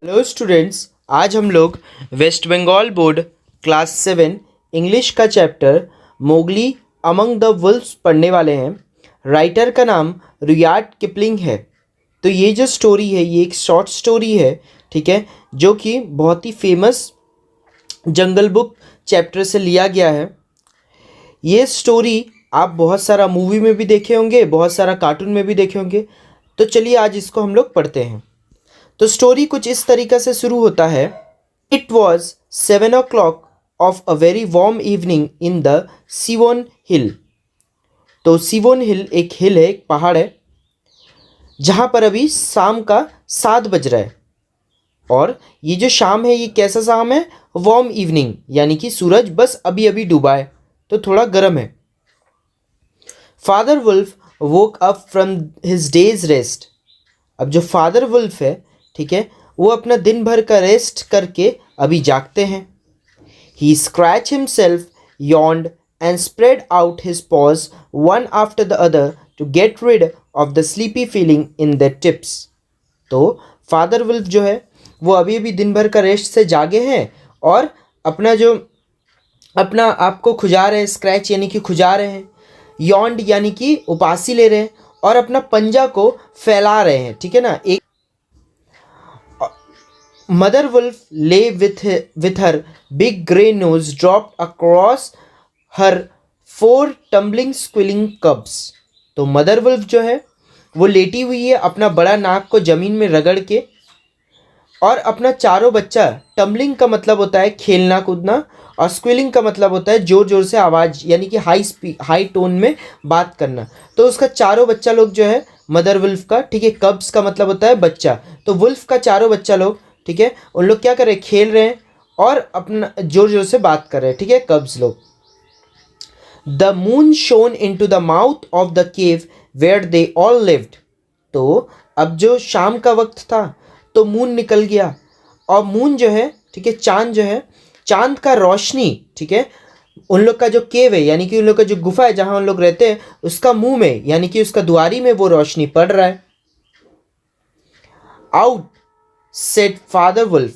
Hello students, आज हम लोग West Bengal board class 7 English का chapter Mowgli among the wolves पढ़ने वाले हैं। राइटर का नाम रुयार्ड किपलिंग है। तो ये जो स्टोरी है ये एक शॉर्ट स्टोरी है, ठीक है, जो कि बहुत ही फेमस जंगल बुक चैप्टर से लिया गया है। ये स्टोरी आप बहुत सारा मूवी में भी देखे होंगे, बहुत सारा कार्टून में भी देखे होंगे। तो चलिए आज इसको हम लोग पढ़ते हैं। तो स्टोरी कुछ इस तरीक़ा से शुरू होता है। It was 7 o'clock of a very warm evening in the Seeonee hill. तो सिवोन हिल एक हिल है, एक पहाड़ है, जहाँ पर अभी शाम का 7 बज रहा है। और ये जो शाम है ये कैसा शाम है? वार्म इवनिंग, यानी कि सूरज बस अभी अभी डूबा है, तो थोड़ा गर्म है। Father Wolf woke up from his day's rest. अब जो फादर वुल्फ है, ठीक है, वो अपना दिन भर का रेस्ट करके अभी जागते हैं। He scratch himself, yawned and spread out his paws one after the other to get rid of the sleepy feeling in their tips. तो फादर वुल्फ जो है वो अभी अभी दिन भर का रेस्ट से जागे हैं और अपना आपको खुजा रहे हैं। स्क्रैच यानी कि खुजा रहे हैं, yawned यानी कि उपासी ले रहे हैं, और अपना पंजा को फैला रहे हैं, ठीक है ना। एक मदर वुल्फ ले with her big grey nose dropped across her 4 tumbling squealing cubs. तो मदर वुल्फ जो है वो लेटी हुई है अपना बड़ा नाक को ज़मीन में रगड़ के, और अपना चारों बच्चा, टम्बलिंग का मतलब होता है खेलना कूदना, और स्क्विलिंग का मतलब होता है ज़ोर ज़ोर से आवाज़, यानी कि हाई टोन में बात करना। तो उसका चारों बच्चा लोग जो है मदर वुल्फ का, ठीक है, कब्स का मतलब होता है बच्चा, तो वुल्फ का चारों बच्चा लोग, ठीक है, उन लोग क्या कर रहे हैं? खेल रहे हैं और अपना जोर जोर से बात कर रहे हैं, ठीक है, कब्स लोग। The moon shone into the mouth of the cave where they all lived. तो अब जो शाम का वक्त था तो मून निकल गया, और मून जो है, ठीक है, चांद जो है, चांद का रोशनी, ठीक है, उन लोग का जो केव है यानी कि उन लोग का जो गुफा है जहाँ उन लोग रहते हैं, उसका मुंह में यानी कि उसका दुआरी में वो रोशनी पड़ रहा है। Out said father wolf.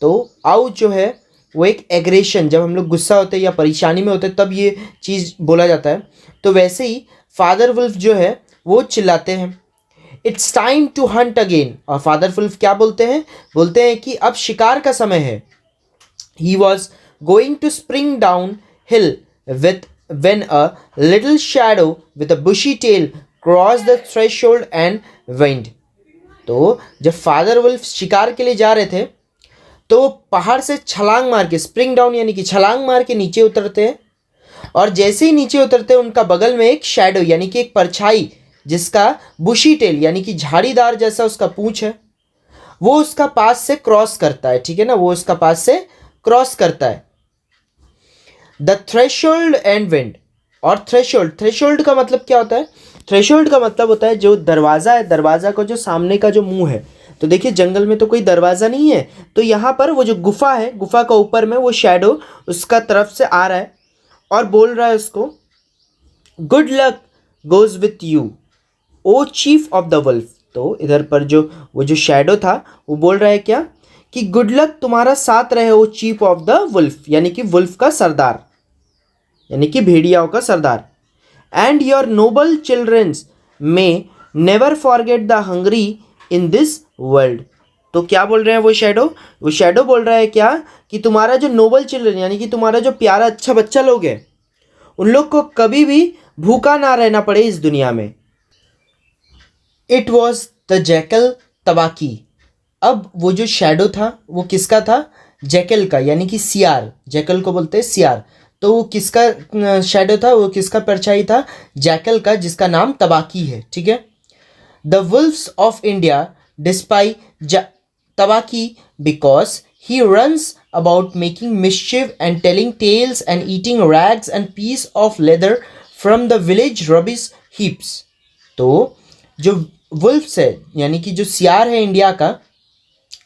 तो आउट जो है वो एक एग्रेशन, जब हम लोग गुस्सा होते हैं या परेशानी में होते हैं तब ये चीज़ बोला जाता है। तो वैसे ही फादर वुल्फ जो है वो चिल्लाते हैं, it's time to hunt again. और फादर वुल्फ क्या बोलते हैं? बोलते हैं कि अब शिकार का समय है। He was going to spring down hill with when a little shadow with a bushy tail crossed the threshold and whined. तो जब फादर वुल्फ शिकार के लिए जा रहे थे तो पहाड़ से छलांग मार के, स्प्रिंग डाउन यानी कि छलांग मार के नीचे उतरते हैं, और जैसे ही नीचे उतरते हैं उनका बगल में एक शैडो यानी कि एक परछाई, जिसका बुशी टेल यानी कि झाड़ीदार जैसा उसका पूंछ है, वो उसका पास से क्रॉस करता है, ठीक है ना, वो उसका पास से क्रॉस करता है। The threshold and wind. और थ्रेशोल्ड का मतलब क्या होता है? थ्रेशोल्ड का मतलब होता है जो दरवाज़ा है, दरवाज़ा का जो सामने का जो मुंह है। तो देखिए जंगल में तो कोई दरवाज़ा नहीं है, तो यहाँ पर वो जो गुफा है, गुफा का ऊपर में वो शैडो उसका तरफ से आ रहा है और बोल रहा है उसको, good luck goes with you O chief of the wolf. तो इधर पर जो वो जो शैडो था वो बोल रहा है क्या? कि गुड लक तुम्हारा साथ रहे O chief of the wolf, यानी कि वुल्फ का सरदार, यानी कि भेड़ियाओं का सरदार। And your noble childrens may never forget the hungry in this world. तो क्या बोल रहे हैं वो शैडो? वो शैडो बोल रहा है क्या? कि तुम्हारा जो नोबल चिल्ड्रन यानी कि तुम्हारा जो प्यारा अच्छा बच्चा लोग है, उन लोग को कभी भी भूखा ना रहना पड़े इस दुनिया में। It was the jackal तबाकी। अब वो जो शैडो था वो किसका था? जैकल का, यानी कि सियार, जैकल को बोलते हैं सियार। तो वो किसका शैडो था? वो किसका परछाई था? जैकल का, जिसका नाम तबाकी है, ठीक है। The wolves of India despise Tabaqui because he runs about making mischief and telling tales and eating rags and piece of leather from the village rubbish heaps. तो जो वुल्फ्स है यानी कि जो सियार है इंडिया का,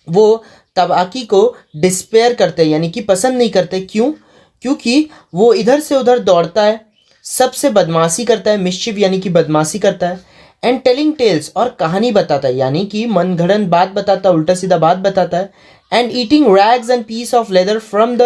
वो तबाकी को डिस्पेयर करते हैं यानी कि पसंद नहीं करते। क्यों? क्योंकि वो इधर से उधर दौड़ता है, सबसे बदमाशी करता है, मिस्चिफ यानी कि बदमाशी करता है, एंड टेलिंग टेल्स, और कहानी बताता है, यानी कि मनगढ़ंत बात बताता है, उल्टा सीधा बात बताता है। And eating rags and piece of leather from the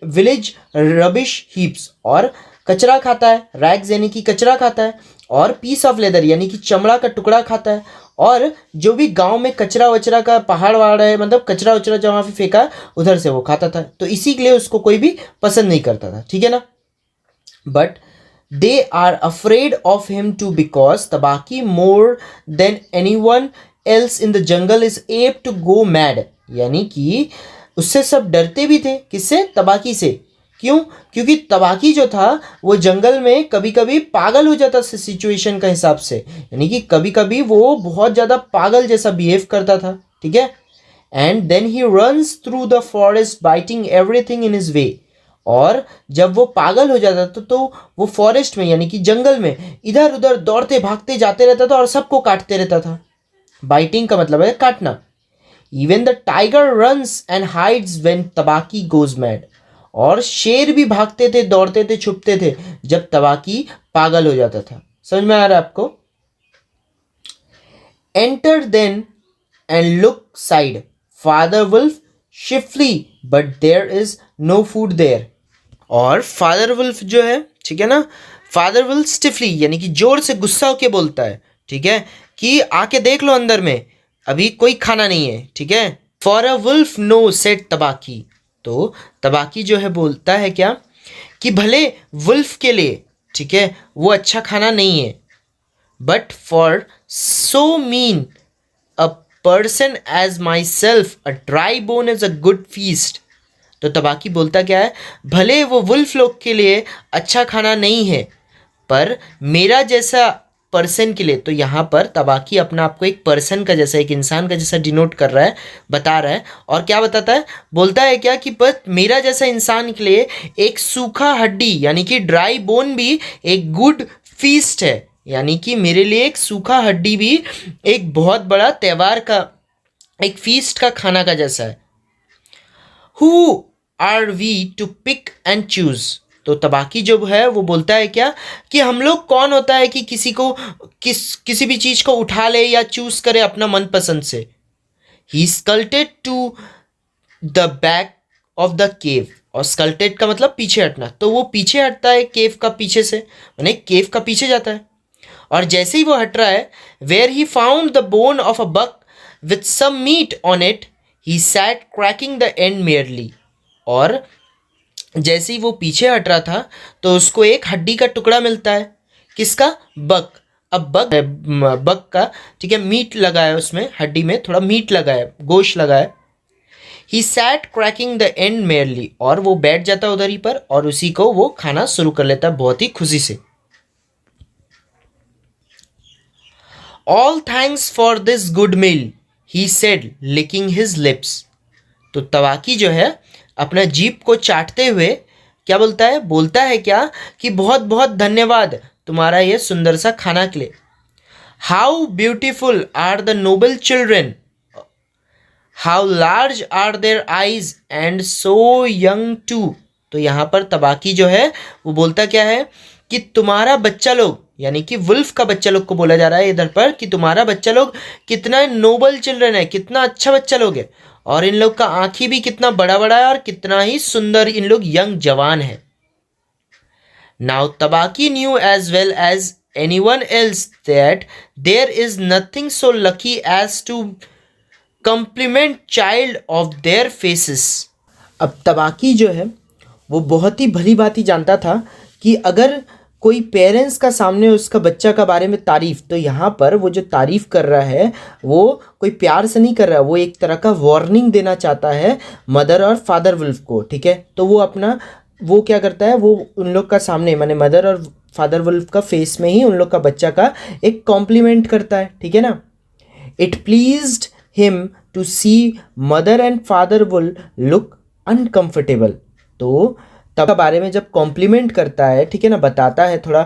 village rubbish heaps, और कचरा खाता है, रैग्स यानी कि कचरा खाता है, और पीस ऑफ लेदर यानी कि चमड़ा का टुकड़ा खाता है, और जो भी गांव में कचरा वचरा का पहाड़ वहाड़ है, मतलब कचरा वचरा जहाँ पे फेंका उधर से वो खाता था, तो इसी के लिए उसको कोई भी पसंद नहीं करता था, ठीक है ना। But they are afraid of him too because Tabaqui more than anyone else in the jungle is apt to go mad, यानी कि उससे सब डरते भी थे, किससे, तबाकी से। क्यों? क्योंकि तबाकी जो था वो जंगल में कभी कभी पागल हो जाता सिचुएशन का हिसाब से, यानी कि कभी कभी वो बहुत ज़्यादा पागल जैसा बिहेव करता था, ठीक है। And then he runs through the forest biting everything in his way, और जब वो पागल हो जाता था तो वो फॉरेस्ट में यानी कि जंगल में इधर उधर दौड़ते भागते जाते रहता था और सबको काटते रहता था। बाइटिंग का मतलब है काटना। Even the tiger runs and hides when Tabaqui goes mad, और शेर भी भागते थे, दौड़ते थे, छुपते थे जब तबाकी पागल हो जाता था। समझ में आ रहा है आपको? Enter then and look said father wolf stiffly but there is no food there, और फादर वुल्फ जो है, ठीक है ना, फादर वुल्फ स्टिफली यानी कि जोर से गुस्सा होके बोलता है, ठीक है, कि आके देख लो अंदर में अभी कोई खाना नहीं है, ठीक है। For a wolf no set Tabaqui, तो तबाकी जो है बोलता है क्या, कि भले वुल्फ के लिए, ठीक है, वो अच्छा खाना नहीं है, but for so mean a person as myself a dry bone is a good feast. तो तबाकी बोलता क्या है, भले वो वुल्फ लोग के लिए अच्छा खाना नहीं है, पर मेरा जैसा पर्सन के लिए, तो यहाँ पर तबाकी अपना आपको एक पर्सन का जैसा, एक इंसान का जैसा डिनोट कर रहा है, बता रहा है। और क्या बताता है, बोलता है क्या कि पर मेरा जैसा इंसान के लिए एक सूखा हड्डी यानी कि ड्राई बोन भी एक गुड फीस्ट है, यानी कि मेरे लिए एक सूखा हड्डी भी एक बहुत बड़ा त्यौहार का, एक फीस्ट का खाना का जैसा है। Who are we to pick and choose, तो तबाकी जो है वो बोलता है क्या, कि हम लोग कौन होता है कि किसी भी चीज़ को उठा ले या चूज करे अपना मनपसंद से। He scuttled to the back of the cave, और स्कल्टेड का मतलब पीछे हटना, तो वो पीछे हटता है केव का पीछे से, माने केव का पीछे जाता है, और जैसे ही वो हट रहा है, where he found the bone of a buck with some meat on it he sat cracking the end merrily, और जैसे ही वो पीछे हट रहा था तो उसको एक हड्डी का टुकड़ा मिलता है, किसका, बक। अब बक का, ठीक है, मीट लगा है उसमें, हड्डी में थोड़ा मीट लगा है, गोश्त लगा है। ही sat cracking the end merrily, और वो बैठ जाता है उधर ही पर, और उसी को वो खाना शुरू कर लेता है बहुत ही खुशी से। All thanks for this good meal he said licking his lips, तो तबाकी जो है अपना जीभ को चाटते हुए क्या बोलता है क्या, कि बहुत बहुत धन्यवाद तुम्हारा ये सुंदर सा खाना के लिए। How beautiful are the noble children, how large are their eyes and so young too, तो यहाँ पर तबाकी जो है वो बोलता क्या है, कि तुम्हारा बच्चा लोग, यानी कि वुल्फ का बच्चा लोग को बोला जा रहा है इधर पर, कि तुम्हारा बच्चा लोग कितना नोबल चिल्ड्रन है, कितना अच्छा बच्चा लोग है, और इन लोग का आँखी भी कितना बड़ा बड़ा है, और कितना ही सुंदर इन लोग यंग जवान है। Now Tabaqui knew as well as anyone else that there is nothing so lucky as to compliment child of their faces. अब तबाकी जो है वो बहुत ही भली भांति जानता था कि अगर कोई पेरेंट्स का सामने उसका बच्चा का बारे में तारीफ़, तो यहाँ पर वो जो तारीफ़ कर रहा है वो कोई प्यार से नहीं कर रहा है, वो एक तरह का वार्निंग देना चाहता है मदर और फादर वुल्फ को, ठीक है। तो वो क्या करता है, वो उन लोग का सामने, माने मदर और फादर वुल्फ का फेस में ही उन लोग का बच्चा का एक कॉम्प्लीमेंट करता है, ठीक है ना। It pleased him to see Mother and father Wolf look uncomfortable, तो तब बारे में जब कॉम्प्लीमेंट करता है, ठीक है ना, बताता है थोड़ा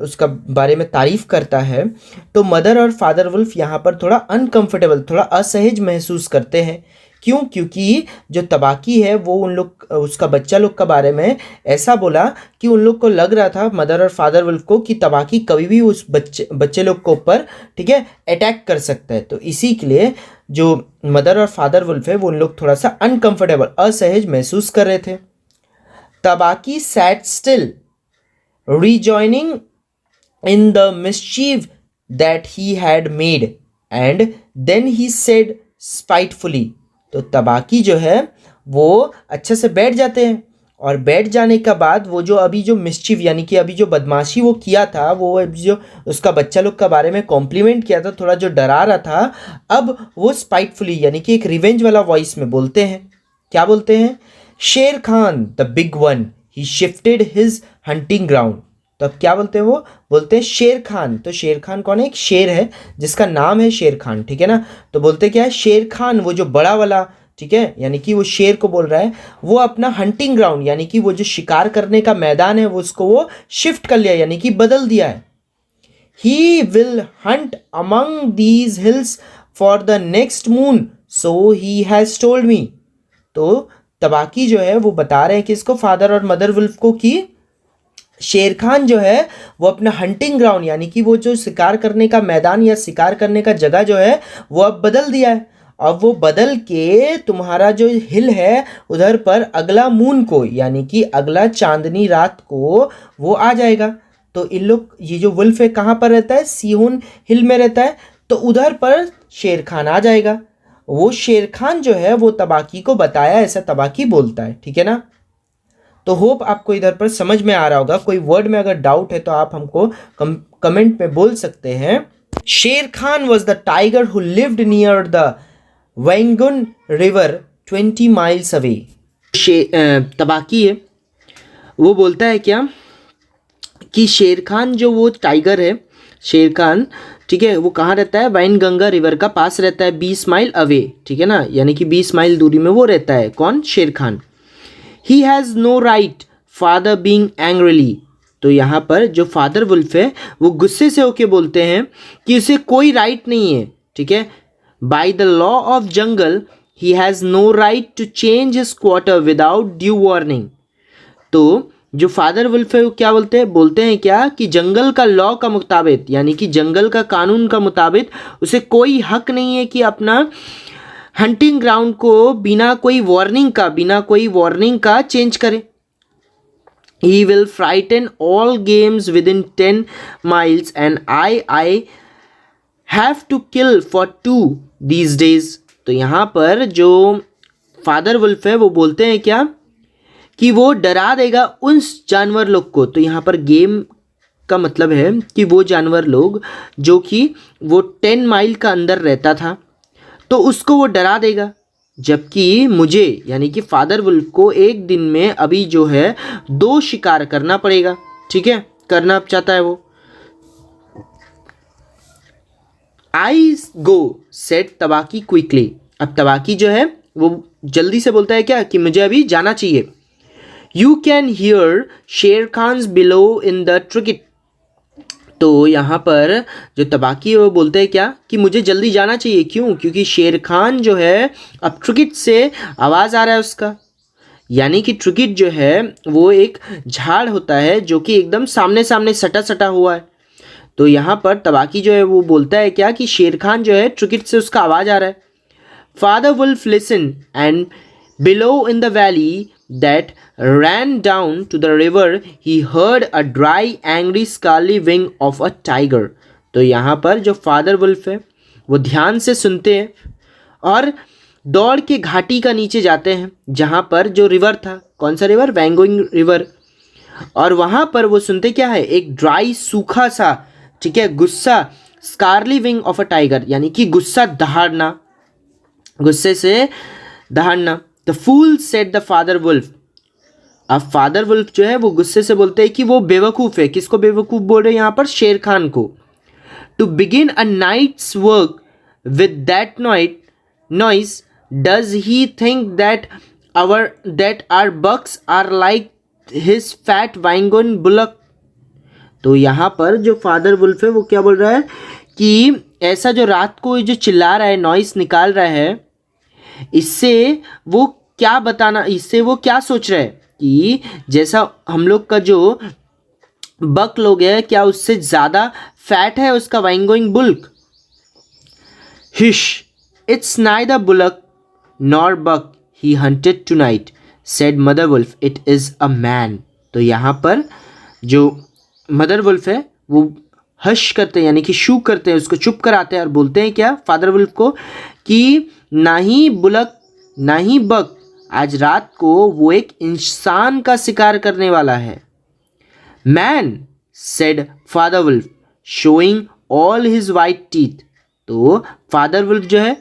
उसका बारे में तारीफ़ करता है, तो मदर और फादर वुल्फ यहाँ पर थोड़ा अनकंफर्टेबल, थोड़ा असहज महसूस करते हैं। क्यों? क्योंकि जो तबाकी है वो उन लोग उसका बच्चा लोग के बारे में ऐसा बोला कि उन लोग को लग रहा था, मदर और फादर वुल्फ को, कि तबाकी कभी भी उस बच्चे लोग के ऊपर, ठीक है, अटैक कर सकता है। तो इसी के लिए जो मदर और फादर वुल्फ है वो उन लोग थोड़ा सा अनकंफर्टेबल, असहज महसूस कर रहे थे। Tabaqui sat still, rejoining in the mischief that he had made, and then he said spitefully। तो तबाकी जो है वो अच्छे से बैठ जाते हैं, और बैठ जाने के बाद वो जो अभी जो मिस्चिफ यानी कि अभी जो बदमाशी वो किया था, वो अभी जो उसका बच्चा लोग के बारे में कॉम्प्लीमेंट किया था, थोड़ा जो डरा रहा था, अब वो स्पाइटफुली यानी कि एक रिवेंज वाला वॉइस में बोलते हैं। क्या बोलते हैं? Shere Khan the big one, he shifted his hunting ground. तो अब क्या बोलते हैं? वो बोलते हैं शेर खान। तो शेर खान कौन है? एक शेर है जिसका नाम है शेर खान, ठीक है ना। तो बोलते क्या है? शेर खान वो जो बड़ा वाला, ठीक है, यानी कि वो शेर को बोल रहा है, वो अपना हंटिंग ग्राउंड यानी कि वो जो शिकार करने का मैदान है वो उसको वो शिफ्ट कर लिया यानी कि बदल दिया है। He will Hunt among these hills for the next moon, so he has told me. तो तबाकी जो है वो बता रहे हैं कि इसको, फादर और मदर वुल्फ को, कि शेर खान जो है वो अपना हंटिंग ग्राउंड यानी कि वो जो शिकार करने का मैदान या शिकार करने का जगह जो है वो अब बदल दिया है। अब वो बदल के तुम्हारा जो हिल है उधर पर अगला मून को यानी कि अगला चांदनी रात को वो आ जाएगा। तो इन लोग, ये जो वुल्फ है कहाँ पर रहता है? सीहोन हिल में रहता है। तो उधर पर शेर खान आ जाएगा। वो शेर खान जो है वो तबाकी को बताया, ऐसा तबाकी बोलता है, ठीक है ना। तो होप आपको इधर पर समझ में आ रहा होगा। कोई वर्ड में अगर डाउट है तो आप हमको कमेंट में बोल सकते हैं। Shere Khan was the tiger who lived near the Waingunga river 20 miles away. Tabaqui है वो बोलता है क्या कि शेर खान जो वो टाइगर है, शेर खान, ठीक है, वो कहाँ रहता है? वैनगंगा रिवर का पास रहता है, 20 माइल अवे, ठीक है ना, यानी कि 20 माइल दूरी में वो रहता है। कौन? शेर Khan. He has no right, father being angrily। तो यहाँ पर जो फादर वुल्फ है वो गुस्से से होके बोलते हैं कि उसे कोई राइट नहीं है, ठीक है। By the law of jungle, he has no right to change his quarter without due warning। तो जो फादर वुल्फ है वो क्या बोलते हैं? बोलते हैं क्या कि जंगल का लॉ का मुताबिक यानी कि जंगल का कानून का मुताबिक उसे कोई हक नहीं है कि अपना हंटिंग ग्राउंड को बिना कोई वार्निंग का चेंज करे। He will frighten all games within 10 miles and I have to kill for 2 these days। तो यहाँ पर जो फादर वुल्फ है वो बोलते हैं क्या कि वो डरा देगा उस जानवर लोग को। तो यहाँ पर गेम का मतलब है कि वो जानवर लोग जो कि वो 10 माइल का अंदर रहता था तो उसको वो डरा देगा, जबकि मुझे यानी कि फादर वुल्फ को एक दिन में अभी जो है 2 शिकार करना पड़ेगा, ठीक है, करना चाहता है वो। आई गो सेट तबाकी क्विकली। अब तबाकी जो है वो जल्दी से बोलता है क्या कि मुझे अभी जाना चाहिए। यू कैन हियर शेर खान्स बिलो इन द ट्रिकेट। तो यहाँ पर जो तबाकी है वो बोलते हैं क्या कि मुझे जल्दी जाना चाहिए। क्यों? क्योंकि शेर खान जो है अब ट्रिकेट से आवाज़ आ रहा है उसका, यानी कि ट्रिकेट जो है वो एक झाड़ होता है जो कि एकदम सामने सामने सटा सटा हुआ है। तो यहाँ पर तबाकी जो है वो बोलता है क्या कि शेर खान जो है ट्रिकेट से उसका आवाज़ आ रहा है। Father Wolf listen and below in the valley that ran down to the river he heard a dry angry scaly wing of a tiger। तो यहाँ पर जो फादर वुल्फ है वो ध्यान से सुनते हैं और दौड़ के घाटी का नीचे जाते हैं जहाँ पर जो रिवर था। कौन सा रिवर? वैंगोइंग रिवर। और वहाँ पर वो सुनते क्या है? एक ड्राई सूखा सा, ठीक है, गुस्सा, snarly whine of a tiger यानी कि गुस्सा दहाड़ना, गुस्से से दहाड़ना। The fool said the father wolf. अब फादर वुल्फ जो है वो गुस्से से बोलते हैं कि वो बेवकूफ़ है। किसको बेवकूफ़ बोल रहे हैं यहाँ पर? शेर खान को। To begin a night's work with that noise does he think that our bucks are like his fat Waingunga bullock. तो यहाँ पर जो फादर वुल्फ है वो क्या बोल रहा है कि ऐसा जो रात को जो चिल्ला रहा है, नॉइस निकाल रहा है, इससे वो क्या सोच रहा है कि जैसा हम लोग का जो बक लोग है, क्या उससे ज़्यादा फैट है उसका Waingunga bullock? Hush, it's neither bullock nor buck he hunted tonight, said mother wolf, it is a man. तो यहाँ पर जो मदर वुल्फ है वो हश करते हैं, यानी कि शू करते हैं, उसको चुप कराते हैं और बोलते हैं क्या फादर वुल्फ को कि ना ही बुलक ना ही बक, आज रात को वो एक इंसान का शिकार करने वाला है। Man, said father Wolf, showing all his white teeth. तो फादर वुल्फ जो है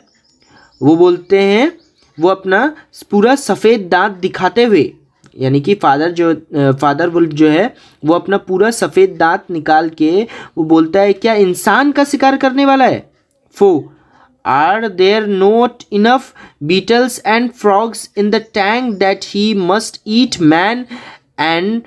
वो बोलते हैं, वो अपना पूरा सफ़ेद दांत दिखाते हुए, यानी कि फादर वुल्फ जो है वो अपना पूरा सफ़ेद दांत निकाल के वो बोलता है क्या इंसान का शिकार करने वाला है? Faugh, are there not enough beetles and frogs in the tank that he must eat man and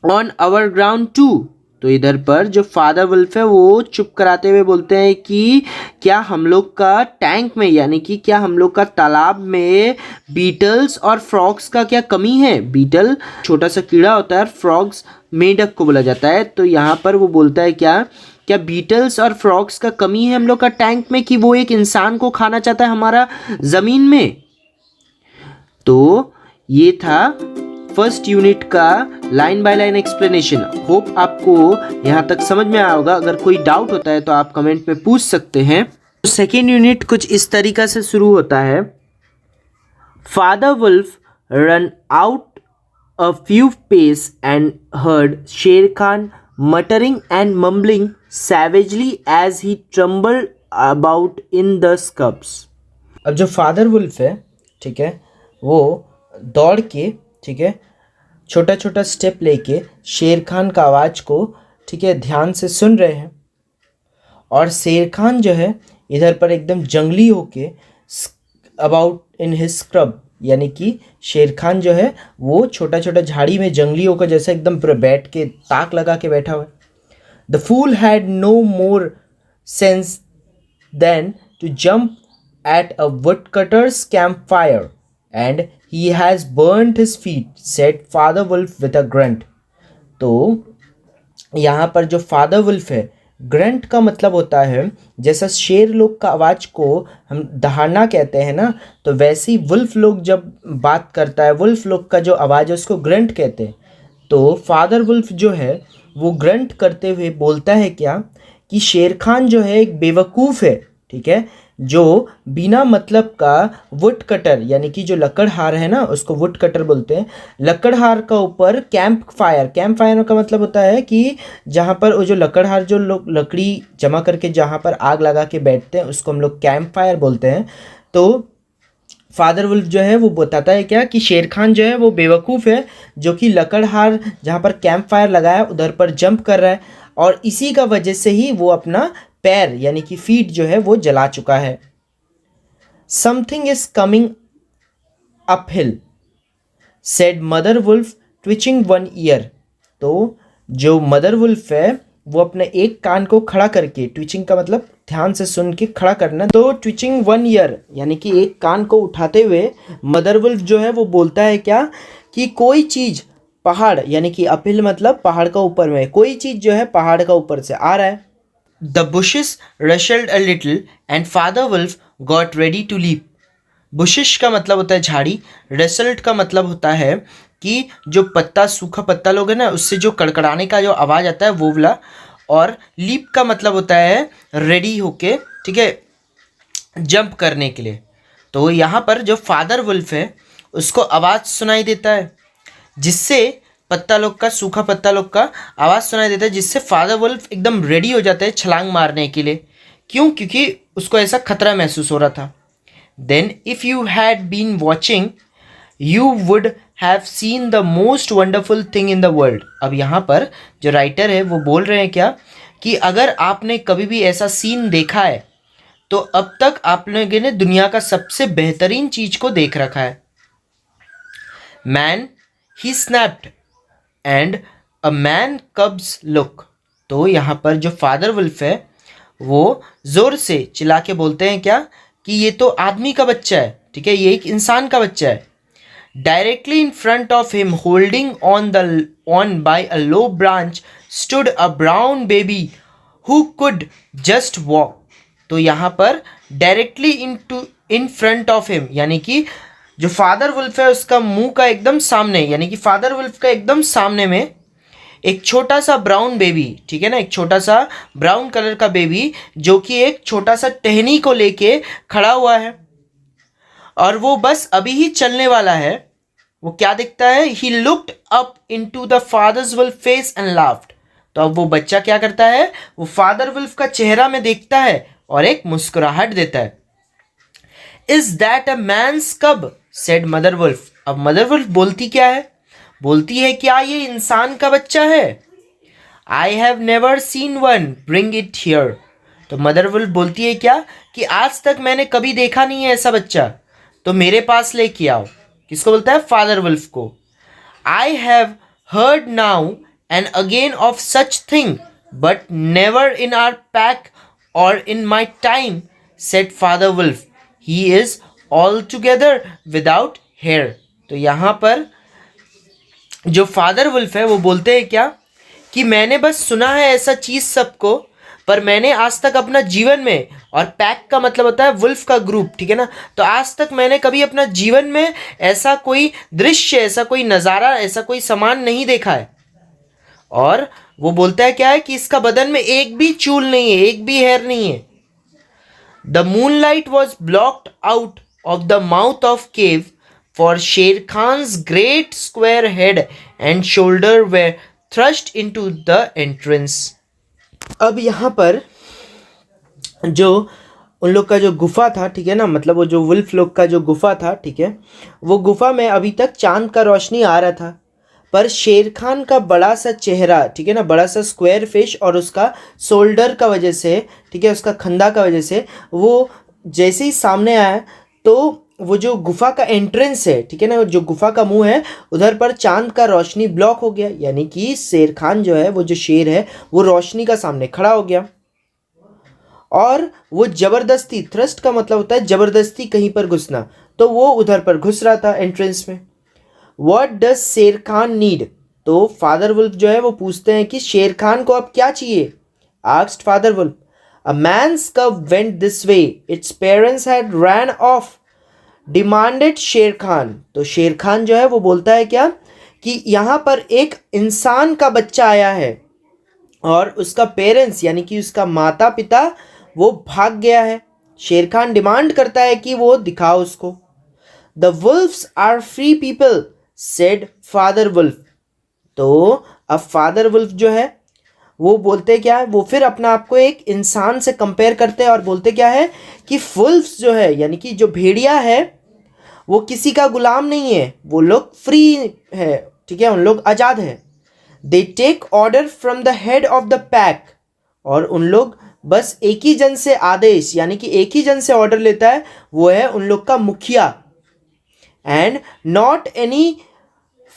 on our ground too. तो इधर पर जो फादर वुल्फ है वो चुप कराते हुए बोलते हैं कि क्या हम लोग का टैंक में, यानी कि क्या हम लोग का तालाब में बीटल्स और फ्रॉग्स का क्या कमी है? बीटल छोटा सा कीड़ा होता है और फ्रॉग्स मेंढक को बोला जाता है। तो यहाँ पर वो बोलता है क्या बीटल्स और फ्रॉग्स का कमी है हम लोग का टैंक में कि वो एक इंसान को खाना चाहता है हमारा ज़मीन में? तो ये था फर्स्ट यूनिट का line by line explanation. Hope आपको यहाँ तक समझ में आया होगा। अगर कोई डाउट होता है तो आप कमेंट में पूछ सकते हैं। तो सेकेंड यूनिट कुछ इस तरीका से शुरू होता है। Father wolf run out a few paces and heard Shere Khan muttering and mumbling savagely as he trembled about in the scrubs। अब जो फादर वुल्फ है, ठीक है, वो दौड़ के, ठीक है, छोटा छोटा स्टेप लेके शेर खान का आवाज़ को, ठीक है, ध्यान से सुन रहे हैं। और शेर खान जो है इधर पर एकदम जंगली होके अबाउट इन हिज स्क्रब, यानी कि शेर खान जो है वो छोटा छोटा झाड़ी में जंगली होकर जैसे एकदम पूरा बैठ के ताक लगा के बैठा हुआ है। The fool had no more sense than to jump at a woodcutter's campfire, and he has burnt his feet, said Father Wolf with a grunt। तो यहाँ पर जो फादर वुल्फ है, ग्रंट का मतलब होता है जैसा शेर लोग का आवाज़ को हम दहाड़ना कहते हैं ना, तो वैसे ही वुल्फ लोग जब बात करता है, वुल्फ लोग का जो आवाज़ है उसको ग्रंट कहते हैं। तो फादर वुल्फ जो है वो ग्रंट करते हुए बोलता है क्या कि शेर खान जो है एक बेवकूफ़ है, ठीक है, जो बिना मतलब का वुड कटर, यानी कि जो लकड़हार है ना उसको वुड कटर बोलते हैं, लकड़हार का ऊपर कैंप फायर का मतलब होता है कि जहाँ पर वो जो लकड़हार जो लोग लकड़ी जमा करके जहाँ पर आग लगा के बैठते हैं उसको हम लोग कैंप फायर बोलते हैं। तो फादर वुल्फ जो है वो बताता है क्या कि शेर खान जो है वो बेवकूफ़ है, जो कि लकड़हार जहाँ पर कैंप फायर लगाया उधर पर जंप कर रहा है, और इसी का वजह से ही वो अपना पैर यानी कि फीट जो है वो जला चुका है। Something is coming uphill, said mother Wolf twitching one ear. तो जो मदर वुल्फ है वो अपने एक कान को खड़ा करके, ट्विचिंग का मतलब ध्यान से सुन के खड़ा करना, तो ट्विचिंग वन ईयर यानी कि एक कान को उठाते हुए मदर वुल्फ जो है वो बोलता है क्या कि कोई चीज़ पहाड़, यानी कि अपहिल मतलब पहाड़ का ऊपर में, कोई चीज़ जो है पहाड़ का ऊपर से आ रहा है। The bushes rustled a little and father wolf got ready to leap. Bushes का मतलब होता है झाड़ी, रसल्ट का मतलब होता है कि जो पत्ता, सूखा पत्ता लोग है ना उससे जो कड़कड़ाने का जो आवाज़ आता है वो वाला, और लीप का मतलब होता है रेडी होके, ठीक है, जंप करने के लिए। तो यहाँ पर जो फादर वुल्फ है उसको आवाज़ सुनाई देता है, जिससे पत्ता लोग का, सूखा पत्ता लोग का आवाज़ सुनाई देता है, जिससे फादर वुल्फ एकदम रेडी हो जाता है छलांग मारने के लिए। क्यों? क्योंकि उसको ऐसा खतरा महसूस हो रहा था। Then if you had been watching, you would have seen the most wonderful thing in the world। अब यहाँ पर जो राइटर है वो बोल रहे हैं क्या कि अगर आपने कभी भी ऐसा सीन देखा है तो अब तक आप लोगों ने दुनिया का सबसे बेहतरीन चीज़ को देख रखा है। Man he snapped and a man कब्स look. तो यहाँ पर जो फादर वुल्फ है वो ज़ोर से चिल्ला के बोलते हैं क्या कि ये तो आदमी का बच्चा है, ठीक है, ये एक इंसान का बच्चा है। Directly in front of him holding on by a low branch stood a brown baby who could just walk. तो यहाँ पर directly in front of him यानी कि जो फादर वुल्फ है उसका मुंह का एकदम सामने, यानी कि फादर वुल्फ का एकदम सामने में एक छोटा सा ब्राउन बेबी, ठीक है ना, एक छोटा सा ब्राउन कलर का बेबी जो कि एक छोटा सा टहनी को लेके खड़ा हुआ है और वो बस अभी ही चलने वाला है। वो क्या दिखता है, he looked up into the Father's Wolf face and laughed. तो अब वो बच्चा क्या करता है, वो फादर वुल्फ का चेहरा में देखता है और एक मुस्कुराहट देता है। इज दैट अ मैन्स कब, सेड मदर वुल्फ। अब मदर वुल्फ बोलती क्या है, बोलती है क्या ये इंसान का बच्चा है। I have never seen one, bring it here. तो मदर वुल्फ बोलती है क्या कि आज तक मैंने कभी देखा नहीं है ऐसा बच्चा, तो मेरे पास लेके आओ। किसको बोलता है, फादर वुल्फ को। I have heard now and again of such thing but never in our pack और in my time, said father wolf. He is all together without hair. तो यहाँ पर जो फादर वुल्फ है वो बोलते हैं क्या कि मैंने बस सुना है ऐसा चीज़ सबको, पर मैंने आज तक अपना जीवन में, और पैक का मतलब होता है वुल्फ का ग्रुप, ठीक है ना, तो आज तक मैंने कभी अपना जीवन में ऐसा कोई दृश्य, ऐसा कोई नज़ारा, ऐसा कोई सामान नहीं देखा है। और वो बोलता है क्या है कि इसका बदन में एक भी चूल नहीं है, एक भी हेयर नहीं है। The moonlight was blocked out of the mouth of cave for Sher Khan's great square head and shoulder were thrust into the entrance। अब यहाँ पर जो उन लोग का जो गुफा था, ठीक है ना, मतलब वो जो वुल्फ लोग का जो गुफा था, ठीक है, वो गुफा में अभी तक चांद का रोशनी आ रहा था, पर शेर खान का बड़ा सा चेहरा, ठीक है ना, बड़ा सा स्क्वायर फेस और उसका शोल्डर का वजह से, ठीक है, उसका खंदा का वजह से वो जैसे ही सामने आया तो वो जो गुफा का एंट्रेंस है, ठीक है ना, जो गुफा का मुंह है उधर पर चांद का रोशनी ब्लॉक हो गया, यानी कि शेर खान जो है, वो जो शेर है वो रोशनी का सामने खड़ा हो गया और वो जबरदस्ती, थ्रस्ट का मतलब होता है जबरदस्ती कहीं पर घुसना, तो वो उधर पर घुस रहा था एंट्रेंस में। व्हाट डज शेर खान नीड। तो फादर वुल्फ जो है वो पूछते हैं कि शेर खान को अब क्या चाहिए। Asked father wolf. A man's cub went this way, its parents had run off, demanded Shere Khan. तो शेर खान जो है वो बोलता है क्या कि यहाँ पर एक इंसान का बच्चा आया है और उसका पेरेंट्स यानी कि उसका माता पिता वो भाग गया है। शेर खान डिमांड करता है कि वो दिखाओ उसको। The wolves are free people, said father wolf. तो अब फादर वुल्फ जो है वो बोलते क्या है, वो फिर अपना आप को एक इंसान से कंपेयर करते हैं और बोलते क्या है कि वुल्फ्स जो है यानी कि जो भेड़िया है वो किसी का गुलाम नहीं है, वो लोग फ्री है, ठीक है, उन लोग आज़ाद है। They take order from the head of the pack, और उन लोग बस एक ही जन से आदेश यानी कि एक ही जन से ऑर्डर लेता है, वो है उन लोग का मुखिया। And not any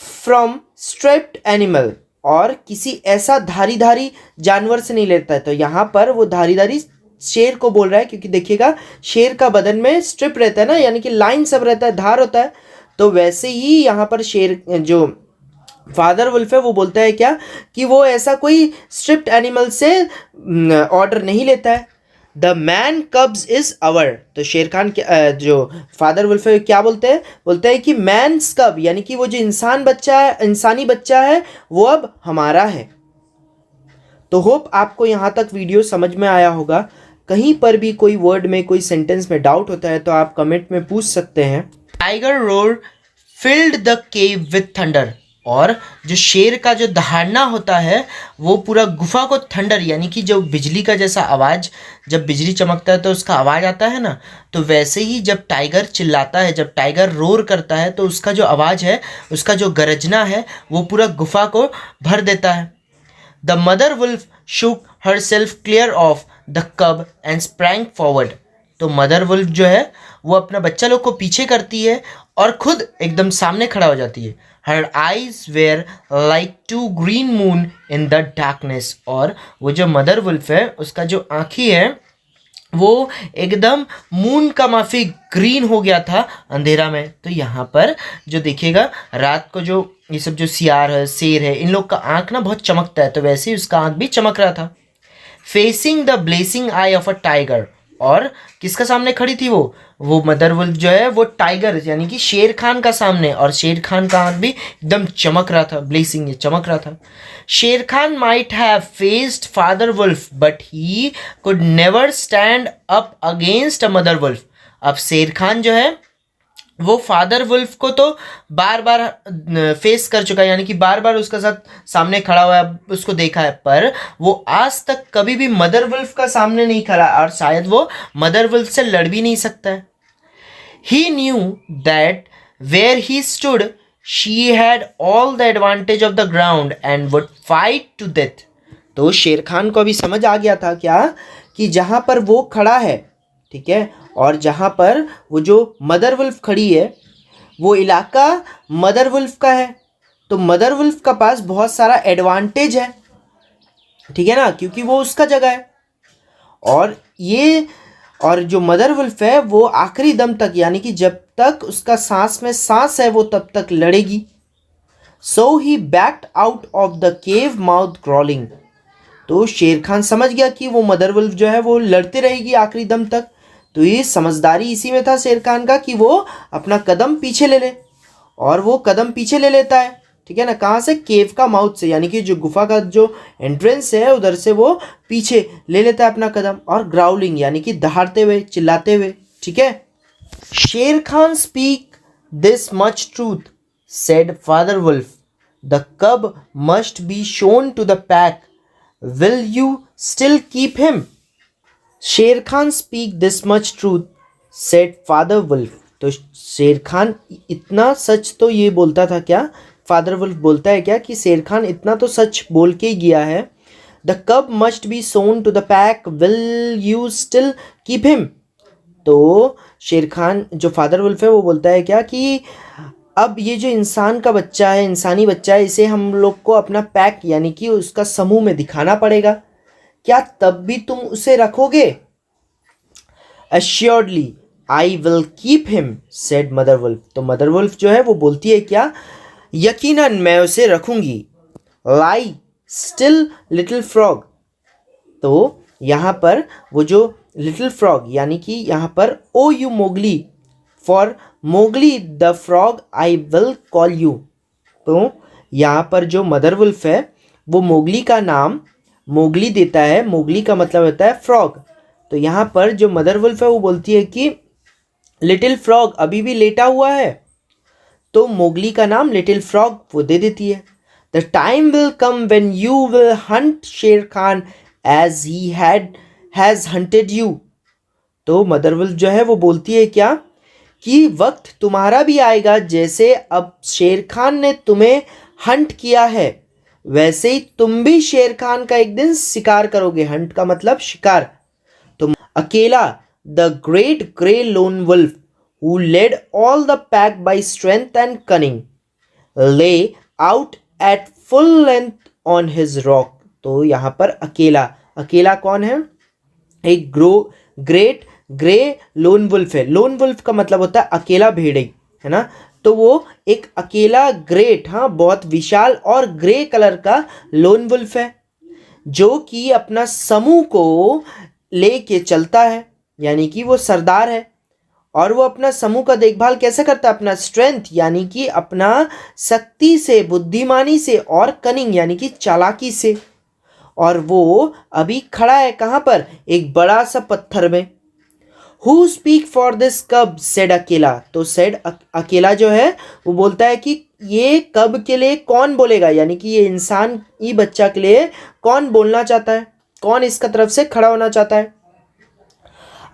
from striped animal, और किसी ऐसा धारी जानवर से नहीं लेता है। तो यहाँ पर वो धारी शेर को बोल रहा है, क्योंकि देखिएगा शेर का बदन में स्ट्रिप रहता है ना, यानी कि लाइन सब रहता है, धार होता है। तो वैसे ही यहाँ पर शेर जो फादर वुल्फ है वो बोलता है क्या कि वो ऐसा कोई स्ट्रिप्ड एनिमल से ऑर्डर नहीं लेता है। The man कब्स is our. तो शेर खान जो फादर वुल्फ है क्या बोलते हैं कि मैन्स कब यानी कि वो जो इंसान बच्चा है, इंसानी बच्चा है, वो अब हमारा है। तो होप आपको यहाँ तक वीडियो समझ में आया होगा। कहीं पर भी कोई वर्ड में, कोई सेंटेंस में डाउट होता है तो आप कमेंट में पूछ सकते हैं। Tiger roar filled the cave with thunder. और जो शेर का जो दहाड़ना होता है वो पूरा गुफा को थंडर यानी कि जो बिजली का जैसा आवाज़, जब बिजली चमकता है तो उसका आवाज़ आता है ना, तो वैसे ही जब टाइगर चिल्लाता है, जब टाइगर रोर करता है तो उसका जो आवाज़ है, उसका जो गरजना है वो पूरा गुफा को भर देता है। The Mother Wolf shook herself clear of the cub and sprang forward। तो मदर वुल्फ जो है वो अपना बच्चा लोग को पीछे करती है और खुद एकदम सामने खड़ा हो जाती है। Her eyes were like two green moon in the darkness। और वो जो मदर वुल्फ है उसका जो आँखें है वो एकदम मून का माफी ग्रीन हो गया था अंधेरा में। तो यहाँ पर जो देखिएगा रात को जो ये सब जो सियार है, शेर है, इन लोग का आंख ना बहुत चमकता है, तो वैसे ही उसका आंख भी चमक रहा था। Facing the blessing I of a tiger, और किसका सामने खड़ी थी वो मदर वुल्फ जो है वो टाइगर यानी कि शेर खान का सामने, और शेर खान का आंख भी एकदम चमक रहा था, ब्लेसिंग ये चमक रहा था। Shere Khan might have faced Father Wolf but he could never stand up against a Mother Wolf. अब शेर खान जो है वो फादर वुल्फ को तो बार बार फेस कर चुका है, यानी कि बार बार उसका साथ सामने खड़ा हुआ है, उसको देखा है, पर वो आज तक कभी भी मदर वुल्फ का सामने नहीं खड़ा, और शायद वो मदर वुल्फ से लड़ भी नहीं सकता है। He knew that where he stood she had all the advantage of the ground and would fight to death. तो शेर खान को अभी समझ आ गया था क्या, कि जहाँ पर वो खड़ा है, ठीक है, और जहाँ पर वो जो मदर वुल्फ खड़ी है वो इलाका मदर वुल्फ का है, तो मदर वुल्फ का पास बहुत सारा एडवांटेज है, ठीक है ना, क्योंकि वो उसका जगह है। और जो मदर वुल्फ है वो आखिरी दम तक, यानी कि जब तक उसका सांस में सांस है वो तब तक लड़ेगी। So he backed out of the cave mouth growling. तो शेर खान समझ गया कि वो मदर वुल्फ जो है वो लड़ती रहेगी आखिरी दम तक, तो ये समझदारी इसी में था शेर खान का कि वो अपना कदम पीछे ले ले, और वो कदम पीछे ले लेता है, ठीक है ना, कहाँ से, केव का माउथ से, यानी कि जो गुफा का जो एंट्रेंस है उधर से वो पीछे ले लेता है अपना कदम, और ग्राउलिंग यानी कि दहाड़ते हुए, चिल्लाते हुए, ठीक है। Shere Khan speak this much truth, said father wolf, the cub must be shown to the pack, will you still keep him. Shere Khan speak this much truth, said father wolf. तो शेर खान इतना सच तो ये बोलता था क्या, फादर वुल्फ बोलता है क्या कि शेर खान इतना तो सच बोल के ही गया है, the cub must be shown to the pack, will you still keep him. तो शेर खान जो फादर वुल्फ है वो बोलता है क्या कि अब ये जो इंसान का बच्चा है, इंसानी बच्चा है, इसे हम लोग को अपना पैक यानी कि उसका समूह में दिखाना पड़ेगा, क्या तब भी तुम उसे रखोगे। Assuredly I will keep him, said Mother Wolf. तो मदर वुल्फ जो है वो बोलती है क्या, यकीनन मैं उसे रखूंगी। लाई स्टिल लिटिल फ्रॉग। तो यहाँ पर वो जो लिटिल फ्रॉग यानी कि यहाँ पर O you Mowgli, for Mowgli the frog I will call you. तो यहाँ पर जो मदर वुल्फ है वो मोगली का नाम मोगली देता है, मोगली का मतलब होता है फ्रॉग। तो यहाँ पर जो मदर वुल्फ है वो बोलती है कि लिटिल फ्रॉग अभी भी लेटा हुआ है, तो मोगली का नाम लिटिल फ्रॉग वो दे देती है। The time will come when you will hunt Shere Khan as he has hunted you. तो मदर वुल्फ जो है वो बोलती है क्या कि वक्त तुम्हारा भी आएगा, जैसे अब शेर खान ने तुम्हें हंट किया है वैसे ही तुम भी शेर खान का एक दिन शिकार करोगे। हंट का मतलब शिकार। तुम Akela, the great grey lone wolf who led all the pack by strength and cunning, lay out at full length on his rock. तो यहाँ पर अकेला, अकेला कौन है, एक ग्रेट ग्रे लोन वुल्फ है। लोन वुल्फ का मतलब होता है अकेला भेड़िया, है ना, तो वो एक अकेला ग्रेट, हाँ, बहुत विशाल और ग्रे कलर का लोन वुल्फ है, जो कि अपना समूह को लेके चलता है, यानी कि वो सरदार है। और वो अपना समूह का देखभाल कैसे करता है, अपना स्ट्रेंथ यानी कि अपना शक्ति से, बुद्धिमानी से, और कनिंग यानी कि चालाकी से। और वो अभी खड़ा है कहाँ पर, एक बड़ा सा पत्थर में। हु स्पीक फॉर दिस कब, सेड अकेला। तो सेड अकेला जो है वो बोलता है कि ये कब के लिए कौन बोलेगा, यानी कि ये इंसान ही बच्चा के लिए कौन बोलना चाहता है, कौन इसका तरफ से खड़ा होना चाहता है।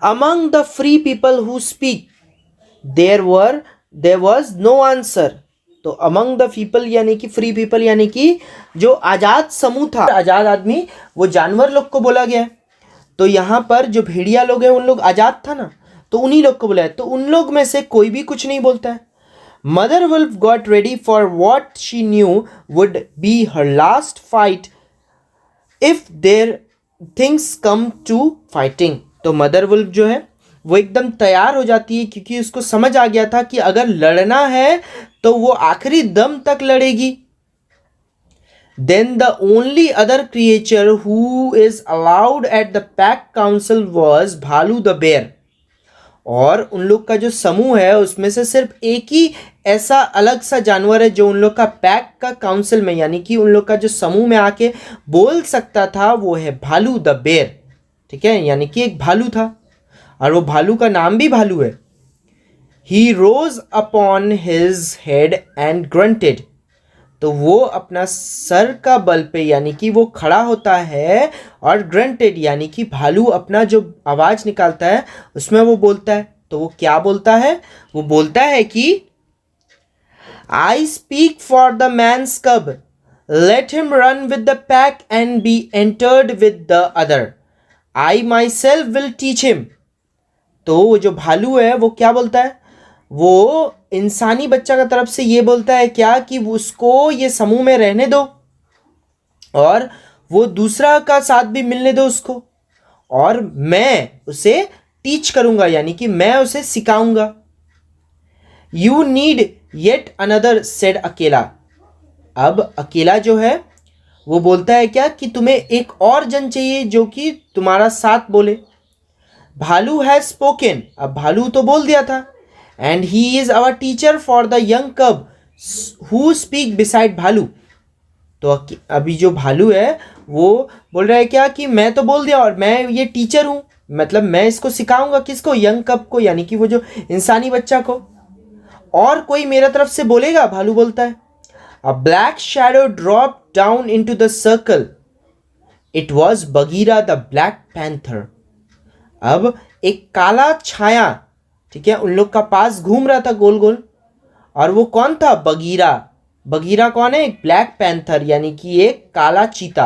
Among the free people who speak there was no answer. तो अमंग द पीपल यानी कि फ्री पीपल यानी कि जो आज़ाद समूह था, आज़ाद आदमी, वो जानवर लोग को बोला गया। तो यहाँ पर जो भेड़िया लोग हैं उन लोग आज़ाद था ना, तो उन्हीं लोग को बुलाया, तो उन लोग में से कोई भी कुछ नहीं बोलता है। Mother Wolf got ready for what she knew would be her last fight if there things come to fighting. तो मदर वुल्फ जो है वो एकदम तैयार हो जाती है, क्योंकि उसको समझ आ गया था कि अगर लड़ना है तो वो आखिरी दम तक लड़ेगी. Then the only other creature who is allowed at the pack council was भालू the bear. और उन लोग का जो समूह है उसमें से सिर्फ एक ही ऐसा अलग सा जानवर है जो उन लोग का पैक का काउंसिल में, यानी कि उन लोग का जो समूह में आके बोल सकता था, वो है भालू द बेयर. ठीक है, यानी कि एक भालू था और वो भालू का नाम भी भालू है. He rose upon his head and grunted. तो वो अपना सर का बल पे यानी कि वो खड़ा होता है और ग्रंटेड यानी कि भालू अपना जो आवाज निकालता है उसमें वो बोलता है. तो वो क्या बोलता है? वो बोलता है कि I speak for the man's cub, let him run with the pack and be entered with the other, I myself will teach him. तो वो जो भालू है वो क्या बोलता है? वो इंसानी बच्चा का तरफ से ये बोलता है क्या कि उसको ये समूह में रहने दो और वो दूसरा का साथ भी मिलने दो उसको, और मैं उसे टीच करूंगा यानी कि मैं उसे सिखाऊंगा. You need yet another said अकेला. अब अकेला जो है वो बोलता है क्या कि तुम्हें एक और जन चाहिए जो कि तुम्हारा साथ बोले. भालू हैज स्पोकन. अब भालू तो बोल दिया था. And he is our teacher for the young cub who speak beside भालू. तो अभी जो भालू है वो बोल रहा है क्या कि मैं तो बोल दिया और मैं ये टीचर हूँ, मतलब मैं इसको सिखाऊंगा. किसको? यंग कब को, यानी कि वो जो इंसानी बच्चा को. और कोई मेरा तरफ से बोलेगा? भालू बोलता है. A black shadow dropped down into the circle. It was Bagheera the black panther. अब एक काला छाया, ठीक है, उन लोग का पास घूम रहा था गोल गोल. और वो कौन था? बगीरा. बगीरा कौन है? एक ब्लैक पैंथर यानी कि एक काला चीता.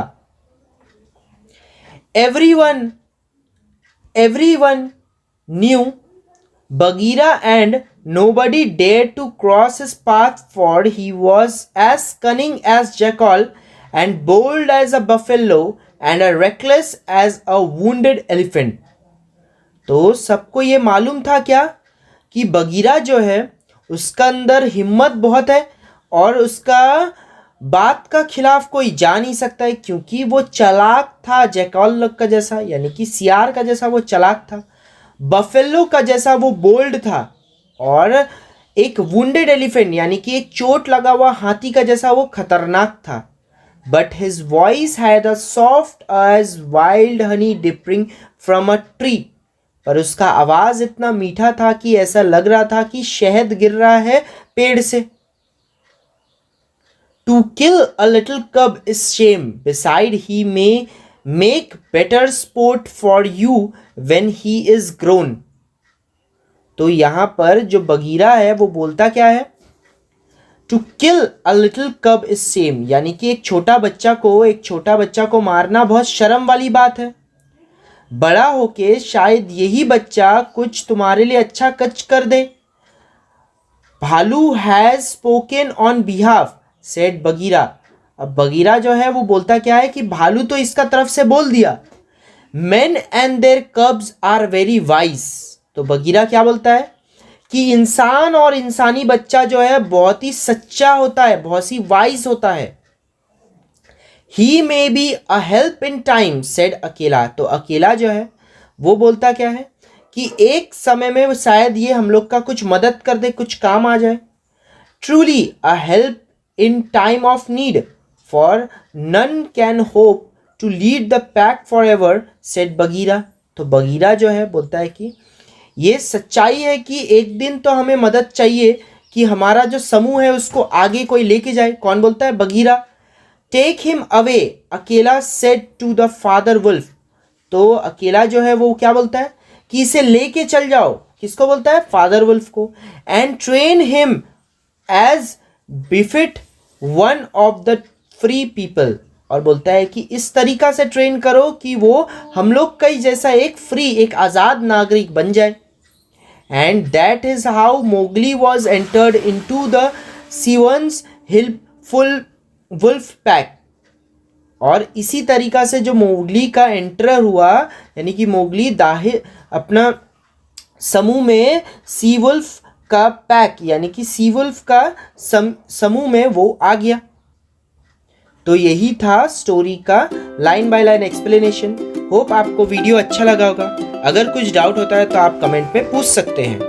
Everyone new Bagheera and nobody dared to cross his path, for he was as cunning as jackal and bold as a buffalo and as reckless as a wounded elephant. तो सबको ये मालूम था क्या कि बगीरा जो है उसका अंदर हिम्मत बहुत है और उसका बात का खिलाफ कोई जा नहीं सकता है, क्योंकि वो चालाक था. जैकल लोग का जैसा यानी कि सियार का जैसा वो चालाक था. बफेलो का जैसा वो बोल्ड था. और एक वुंडेड एलिफेंट यानी कि एक चोट लगा हुआ हाथी का जैसा वो खतरनाक था. But his voice had a soft as wild honey dripping from a tree. पर उसका आवाज इतना मीठा था कि ऐसा लग रहा था कि शहद गिर रहा है पेड़ से. टू किल अ लिटिल कब is shame, beside he may make better sport for you when he is grown. तो यहां पर जो बगीरा है वो बोलता क्या है? टू किल अ लिटिल कब इज शेम, यानी कि एक छोटा बच्चा को मारना बहुत शर्म वाली बात है. बड़ा होके शायद यही बच्चा कुछ तुम्हारे लिए अच्छा कच कर दे. भालू has spoken on behalf said Bagheera. अब बगीरा जो है वो बोलता क्या है कि भालू तो इसका तरफ से बोल दिया. Men and their cubs are very wise. तो बगीरा क्या बोलता है कि इंसान और इंसानी बच्चा जो है बहुत ही सच्चा होता है, बहुत ही वाइज होता है. He may be a help in time said Akela. तो अकेला जो है वो बोलता क्या है कि एक समय में शायद ये हम लोग का कुछ मदद कर दे, कुछ काम आ जाए. Truly a help in time of need, for none can hope to lead the pack forever said Bagheera. तो बगीरा जो है बोलता है कि ये सच्चाई है कि एक दिन तो हमें मदद चाहिए कि हमारा जो समूह है उसको आगे कोई लेके जाए. कौन बोलता है? Bagheera. Take him away Akela said to the father wolf. तो अकेला जो है वो क्या बोलता है कि इसे लेके चल जाओ. किसको बोलता है? फादर वुल्फ को. And train him as befit one of the free people. और बोलता है कि इस तरीका से ट्रेन करो कि वो हम लोग का ही जैसा एक आज़ाद नागरिक बन जाए. And that is how Mowgli was entered into the Seeonee hill full wolf pack. और इसी तरीका से जो मोगली का एंटर हुआ, यानी कि मोगली अपना समूह में सी वुल्फ का पैक, यानी कि सी वुल्फ का समूह में वो आ गया। तो यही था स्टोरी का line by line explanation. Hope आपको वीडियो अच्छा लगा होगा। अगर कुछ डाउट होता है तो आप कमेंट में पूछ सकते हैं।